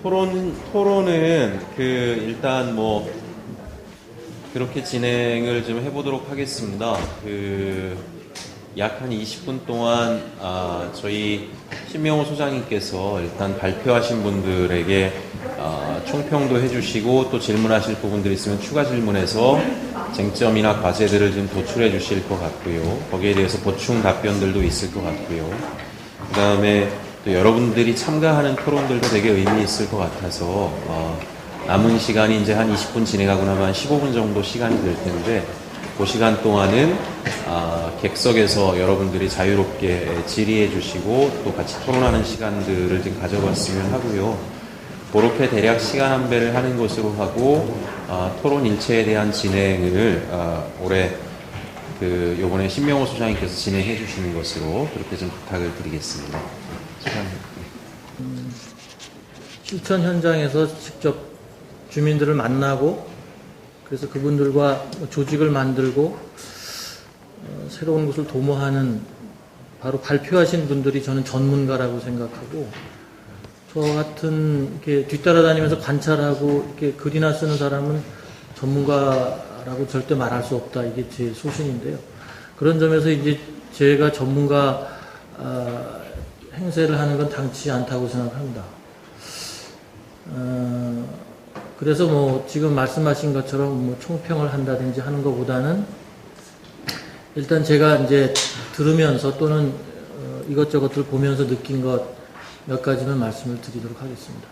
토론은 일단 뭐 그렇게 진행을 좀 해보도록 하겠습니다. 약 한 20분 동안 저희 신명호 소장님께서 일단 발표하신 분들에게 총평도 해주시고 또 질문하실 부분들이 있으면 추가 질문해서 쟁점이나 과제들을 좀 도출해 주실 것 같고요. 거기에 대해서 보충 답변들도 있을 것 같고요. 그 다음에 또 여러분들이 참가하는 토론들도 되게 의미 있을 것 같아서 남은 시간이 이제 한 20분 진행하고 나면 한 15분 정도 시간이 될 텐데 그 시간 동안은 객석에서 여러분들이 자유롭게 질의해 주시고 또 같이 토론하는 시간들을 좀 가져봤으면 하고요. 그렇게 대략 시간 안배를 하는 것으로 하고 토론 일체에 대한 진행을 올해 요번에 신명호 소장님께서 진행해 주시는 것으로 그렇게 좀 부탁을 드리겠습니다. 소장님. 실천 현장에서 직접 주민들을 만나고 그래서 그분들과 조직을 만들고 새로운 것을 도모하는 바로 발표하신 분들이 저는 전문가라고 생각하고 저 같은 이렇게 뒤따라다니면서 관찰하고 이렇게 글이나 쓰는 사람은 전문가라고 절대 말할 수 없다. 이게 제 소신인데요. 그런 점에서 이제 제가 전문가 행세를 하는 건 당치 않다고 생각합니다. 그래서 뭐 지금 말씀하신 것처럼 뭐 총평을 한다든지 하는 것보다는 일단 제가 이제 들으면서 또는 이것저것을 보면서 느낀 것 몇 가지만 말씀을 드리도록 하겠습니다.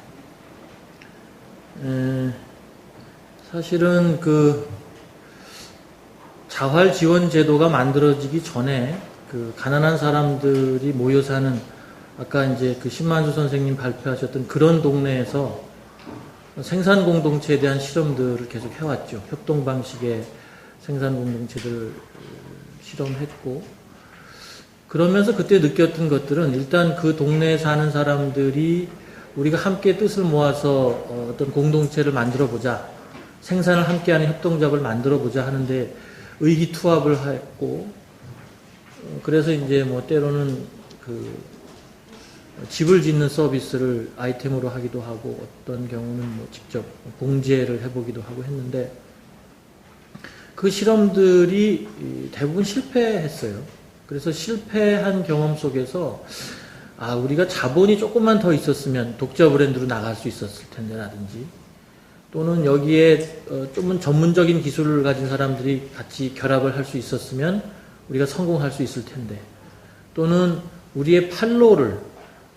사실은 자활 지원 제도가 만들어지기 전에 가난한 사람들이 모여 사는 아까 이제 신만수 선생님 발표하셨던 그런 동네에서 생산 공동체에 대한 실험들을 계속 해왔죠. 협동 방식의 생산 공동체들을 실험했고 그러면서 그때 느꼈던 것들은 일단 그 동네에 사는 사람들이 우리가 함께 뜻을 모아서 어떤 공동체를 만들어 보자, 생산을 함께하는 협동작을 만들어 보자 하는데 의기투합을 했고 그래서 이제 뭐 때로는 집을 짓는 서비스를 아이템으로 하기도 하고 어떤 경우는 뭐 직접 공제를 해보기도 하고 했는데 그 실험들이 대부분 실패했어요. 그래서 실패한 경험 속에서 우리가 자본이 조금만 더 있었으면 독자 브랜드로 나갈 수 있었을 텐데 라든지 또는 여기에 좀 전문적인 기술을 가진 사람들이 같이 결합을 할 수 있었으면 우리가 성공할 수 있을 텐데 또는 우리의 판로를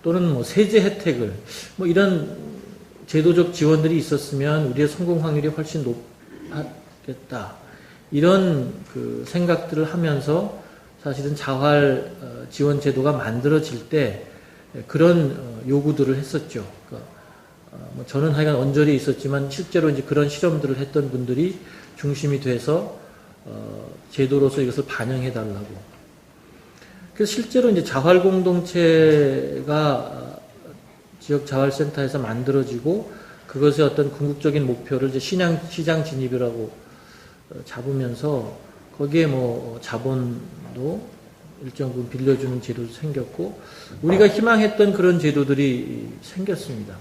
또는 뭐 세제 혜택을 뭐 이런 제도적 지원들이 있었으면 우리의 성공 확률이 훨씬 높겠다. 이런 생각들을 하면서 사실은 자활 지원 제도가 만들어질 때 그런 요구들을 했었죠. 그러니까 뭐 저는 하여간 언저리에 있었지만 실제로 이제 그런 실험들을 했던 분들이 중심이 돼서 제도로서 이것을 반영해 달라고. 그래서 실제로 이제 자활 공동체가 지역 자활센터에서 만들어지고 그것의 어떤 궁극적인 목표를 이제 시장 진입이라고 잡으면서 거기에 뭐 자본도 일정 부분 빌려주는 제도도 생겼고 우리가 희망했던 그런 제도들이 생겼습니다.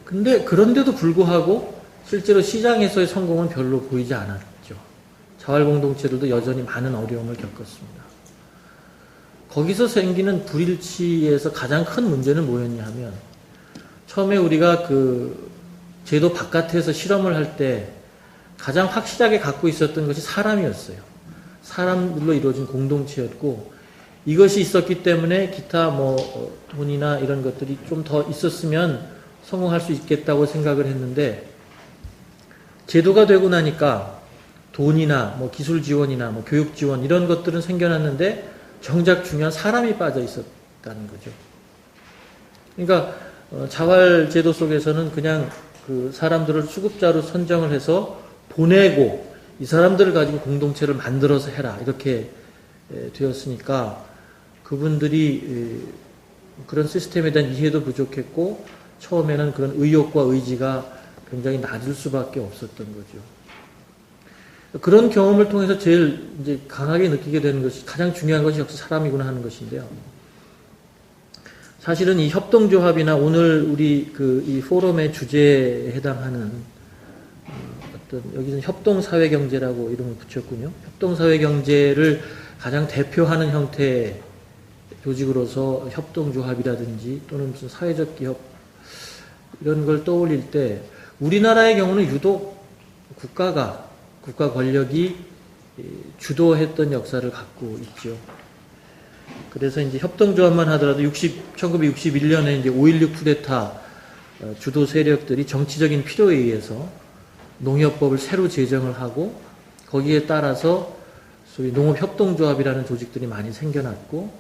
근데 그런데도 불구하고 실제로 시장에서의 성공은 별로 보이지 않았죠. 자활공동체들도 여전히 많은 어려움을 겪었습니다. 거기서 생기는 불일치에서 가장 큰 문제는 뭐였냐 하면 처음에 우리가 제도 바깥에서 실험을 할 때 가장 확실하게 갖고 있었던 것이 사람이었어요. 사람들로 이루어진 공동체였고 이것이 있었기 때문에 기타 뭐 돈이나 이런 것들이 좀 더 있었으면 성공할 수 있겠다고 생각을 했는데 제도가 되고 나니까 돈이나 뭐 기술 지원이나 뭐 교육 지원 이런 것들은 생겨났는데 정작 중요한 사람이 빠져 있었다는 거죠. 그러니까 자활 제도 속에서는 그냥 사람들을 수급자로 선정을 해서 보내고 이 사람들을 가지고 공동체를 만들어서 해라 이렇게 되었으니까 그분들이 그런 시스템에 대한 이해도 부족했고 처음에는 그런 의욕과 의지가 굉장히 낮을 수밖에 없었던 거죠. 그런 경험을 통해서 제일 이제 강하게 느끼게 되는 것이 가장 중요한 것이 역시 사람이구나 하는 것인데요. 사실은 이 협동조합이나 오늘 우리 이 포럼의 주제에 해당하는 어떤 여기는 협동사회경제라고 이름을 붙였군요. 협동사회경제를 가장 대표하는 형태의 조직으로서 협동조합이라든지 또는 무슨 사회적 기업 이런 걸 떠올릴 때 우리나라의 경우는 유독 국가 권력이 주도했던 역사를 갖고 있죠. 그래서 이제 협동조합만 하더라도 1961년에 이제 5.16 쿠데타 주도 세력들이 정치적인 필요에 의해서 농협법을 새로 제정을 하고 거기에 따라서 소위 농업협동조합이라는 조직들이 많이 생겨났고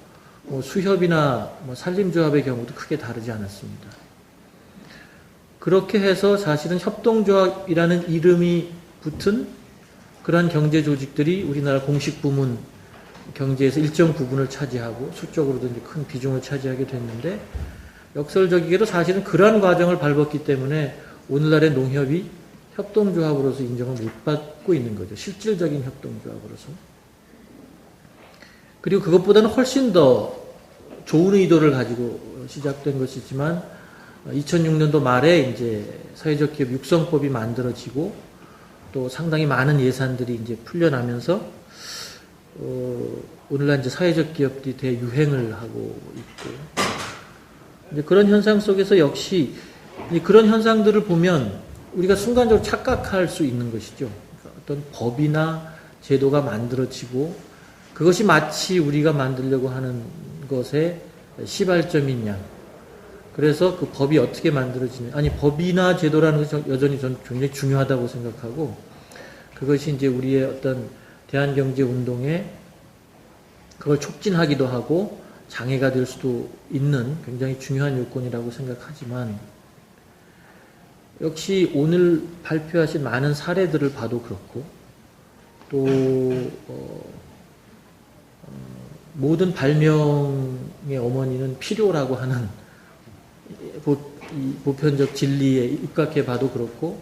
수협이나 산림조합의 경우도 크게 다르지 않았습니다. 그렇게 해서 사실은 협동조합이라는 이름이 붙은 그러한 경제 조직들이 우리나라 공식 부문 경제에서 일정 부분을 차지하고 수적으로도 이제 큰 비중을 차지하게 됐는데 역설적이게도 사실은 그러한 과정을 밟았기 때문에 오늘날의 농협이 협동조합으로서 인정을 못 받고 있는 거죠. 실질적인 협동조합으로서. 그리고 그것보다는 훨씬 더 좋은 의도를 가지고 시작된 것이지만 2006년도 말에 이제 사회적 기업 육성법이 만들어지고 또 상당히 많은 예산들이 이제 풀려나면서 오늘날 이제 사회적 기업들이 대유행을 하고 있고 이제 그런 현상 속에서 역시 그런 현상들을 보면 우리가 순간적으로 착각할 수 있는 것이죠. 어떤 법이나 제도가 만들어지고 그것이 마치 우리가 만들려고 하는 것의 시발점인 양. 그래서 그 법이 어떻게 만들어지냐. 아니, 법이나 제도라는 것이 여전히 저는 굉장히 중요하다고 생각하고 그것이 이제 우리의 어떤 대한경제운동에 그걸 촉진하기도 하고 장애가 될 수도 있는 굉장히 중요한 요건이라고 생각하지만 역시 오늘 발표하신 많은 사례들을 봐도 그렇고 또 모든 발명의 어머니는 필요라고 하는 보편적 진리에 입각해 봐도 그렇고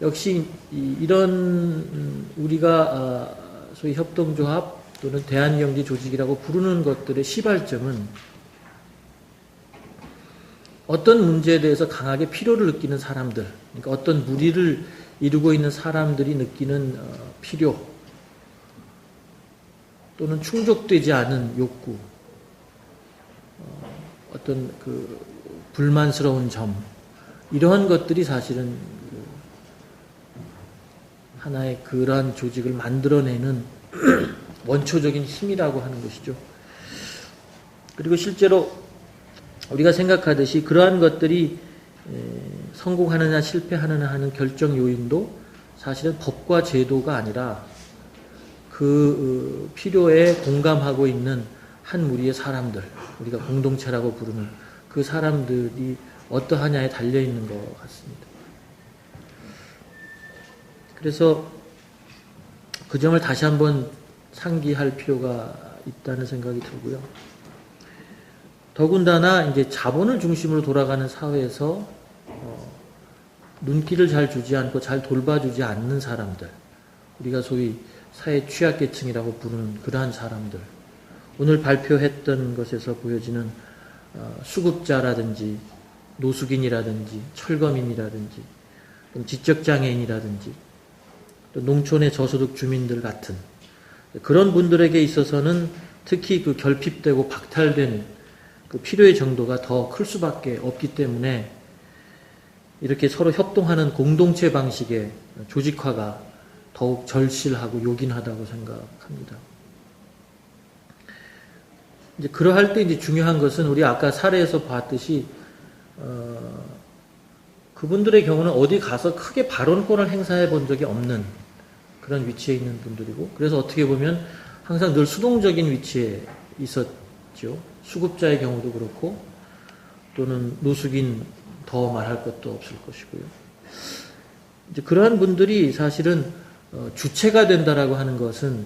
역시 이런 우리가 소위 협동조합 또는 대한경제 조직이라고 부르는 것들의 시발점은 어떤 문제에 대해서 강하게 필요를 느끼는 사람들, 그러니까 어떤 무리를 이루고 있는 사람들이 느끼는 필요 또는 충족되지 않은 욕구, 어떤 그 불만스러운 점 이러한 것들이 사실은 하나의 그러한 조직을 만들어내는 원초적인 힘이라고 하는 것이죠. 그리고 실제로 우리가 생각하듯이 그러한 것들이 성공하느냐 실패하느냐 하는 결정 요인도 사실은 법과 제도가 아니라 그 필요에 공감하고 있는 한 무리의 사람들, 우리가 공동체라고 부르는 그 사람들이 어떠하냐에 달려있는 것 같습니다. 그래서 그 점을 다시 한번 상기할 필요가 있다는 생각이 들고요. 더군다나 이제 자본을 중심으로 돌아가는 사회에서 눈길을 잘 주지 않고 잘 돌봐주지 않는 사람들, 우리가 소위 사회 취약계층이라고 부르는 그러한 사람들, 오늘 발표했던 것에서 보여지는 수급자라든지 노숙인이라든지 철거민이라든지 지적장애인이라든지 또 농촌의 저소득 주민들 같은 그런 분들에게 있어서는 특히 그 결핍되고 박탈된 그 필요의 정도가 더 클 수밖에 없기 때문에 이렇게 서로 협동하는 공동체 방식의 조직화가 더욱 절실하고 요긴하다고 생각합니다. 이제 그러할 때 이제 중요한 것은 우리 아까 사례에서 봤듯이 그분들의 경우는 어디 가서 크게 발언권을 행사해 본 적이 없는 그런 위치에 있는 분들이고 그래서 어떻게 보면 항상 늘 수동적인 위치에 있었죠. 수급자의 경우도 그렇고 또는 노숙인 더 말할 것도 없을 것이고요. 이제 그러한 분들이 사실은 주체가 된다라고 하는 것은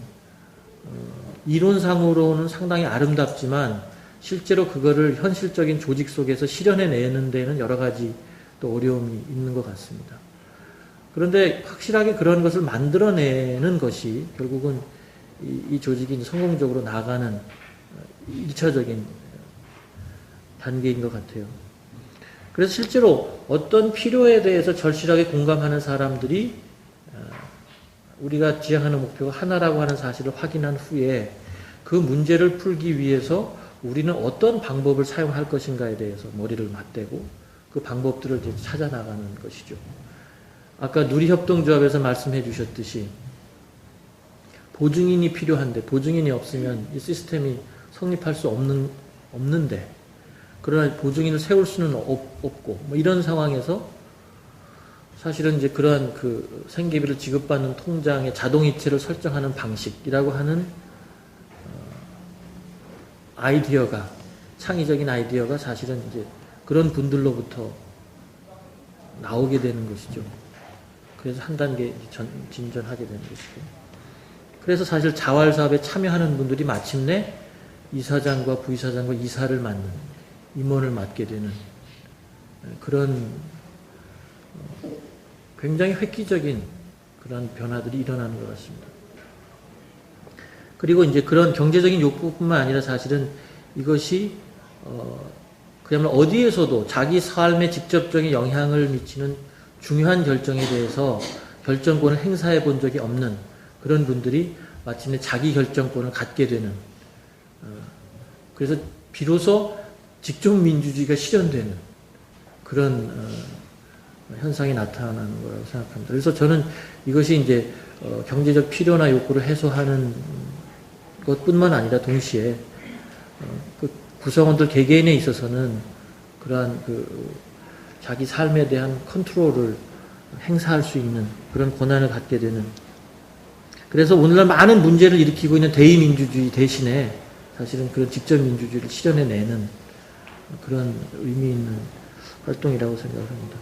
이론상으로는 상당히 아름답지만 실제로 그거를 현실적인 조직 속에서 실현해내는 데는 여러 가지 또 어려움이 있는 것 같습니다. 그런데 확실하게 그런 것을 만들어내는 것이 결국은 이 조직이 성공적으로 나가는 1차적인 단계인 것 같아요. 그래서 실제로 어떤 필요에 대해서 절실하게 공감하는 사람들이 우리가 지향하는 목표가 하나라고 하는 사실을 확인한 후에 그 문제를 풀기 위해서 우리는 어떤 방법을 사용할 것인가에 대해서 머리를 맞대고 그 방법들을 이제 찾아 나가는 것이죠. 아까 누리협동조합에서 말씀해 주셨듯이 보증인이 필요한데 보증인이 없으면 이 시스템이 성립할 수 없는데 그러나 보증인을 세울 수는 없고 뭐 이런 상황에서 사실은 이제 그러한 그 생계비를 지급받는 통장의 자동이체를 설정하는 방식이라고 하는 아이디어가 창의적인 아이디어가 사실은 이제 그런 분들로부터 나오게 되는 것이죠. 그래서 한 단계 진전하게 되는 것이고. 그래서 사실 자활사업에 참여하는 분들이 마침내 이사장과 부이사장과 이사를 맡는 임원을 맡게 되는 그런 굉장히 획기적인 그런 변화들이 일어나는 것 같습니다. 그리고 이제 그런 경제적인 욕구뿐만 아니라 사실은 이것이 그야말로 어디에서도 자기 삶에 직접적인 영향을 미치는 중요한 결정에 대해서 결정권을 행사해 본 적이 없는 그런 분들이 마침내 자기 결정권을 갖게 되는 그래서 비로소 직접 민주주의가 실현되는 그런 현상이 나타나는 거라고 생각합니다. 그래서 저는 이것이 이제 경제적 필요나 욕구를 해소하는 것뿐만 아니라 동시에 그 구성원들 개개인에 있어서는 그러한 그 자기 삶에 대한 컨트롤을 행사할 수 있는 그런 권한을 갖게 되는 그래서 오늘날 많은 문제를 일으키고 있는 대의민주주의 대신에 사실은 그런 직접 민주주의를 실현해내는 그런 의미 있는 활동이라고 생각을 합니다.